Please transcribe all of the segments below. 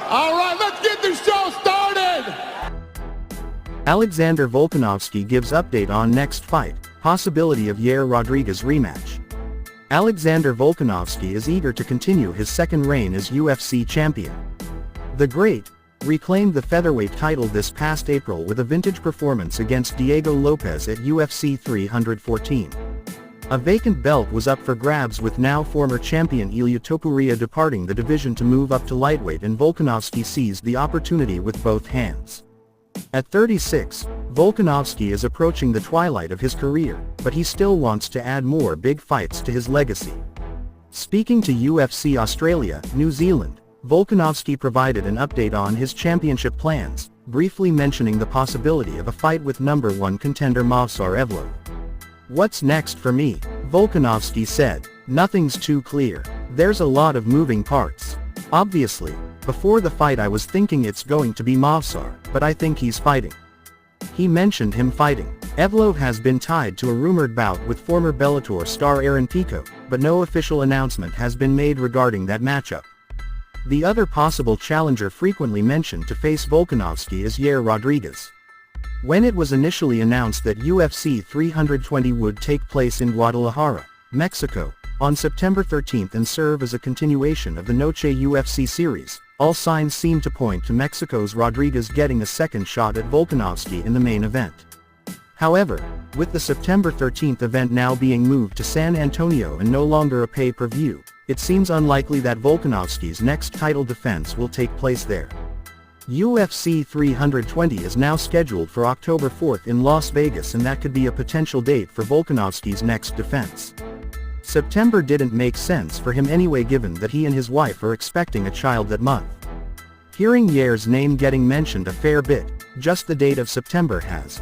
All right, let's get the show started! Alexander Volkanovski gives update on next fight, possibility of Yair Rodriguez rematch. Alexander Volkanovski is eager to continue his second reign as UFC champion. The Great reclaimed the featherweight title this past April with a vintage performance against Diego Lopez at UFC 314. A vacant belt was up for grabs with now former champion Ilia Topuria departing the division to move up to lightweight, and Volkanovski seized the opportunity with both hands. At 36, Volkanovski is approaching the twilight of his career, but he still wants to add more big fights to his legacy. Speaking to UFC Australia, New Zealand, Volkanovski provided an update on his championship plans, briefly mentioning the possibility of a fight with number 1 contender Movsar Evloev. "What's next for me?" Volkanovski said. "Nothing's too clear. There's a lot of moving parts. Obviously, before the fight I was thinking it's going to be Movsar, but I think he's fighting." He mentioned him fighting. Evloev has been tied to a rumored bout with former Bellator star Aaron Pico, but no official announcement has been made regarding that matchup. The other possible challenger frequently mentioned to face Volkanovski is Yair Rodriguez. When it was initially announced that UFC 320 would take place in Guadalajara, Mexico, on September 13 and serve as a continuation of the Noche UFC series, all signs seem to point to Mexico's Rodriguez getting a second shot at Volkanovski in the main event. However, with the September 13 event now being moved to San Antonio and no longer a pay-per-view, it seems unlikely that Volkanovski's next title defense will take place there. UFC 320 is now scheduled for October 4 in Las Vegas, and that could be a potential date for Volkanovski's next defense. September didn't make sense for him anyway, given that he and his wife are expecting a child that month. Hearing Yair's name getting mentioned a fair bit, just the date of September has,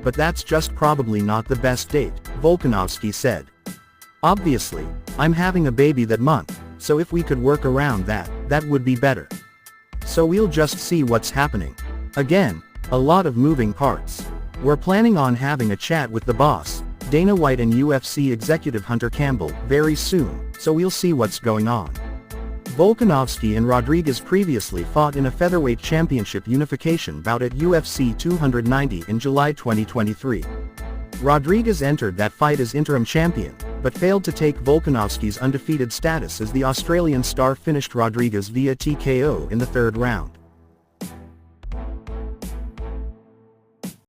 but that's just probably not the best date, Volkanovski said. "Obviously, I'm having a baby that month, so if we could work around that, that would be better. So we'll just see what's happening. Again, a lot of moving parts. We're planning on having a chat with the boss, Dana White, and UFC executive Hunter Campbell, very soon, so we'll see what's going on." Volkanovski and Rodriguez previously fought in a featherweight championship unification bout at UFC 290 in July 2023. Rodriguez entered that fight as interim champion, but failed to take Volkanovski's undefeated status as the Australian star finished Rodriguez via TKO in the third round.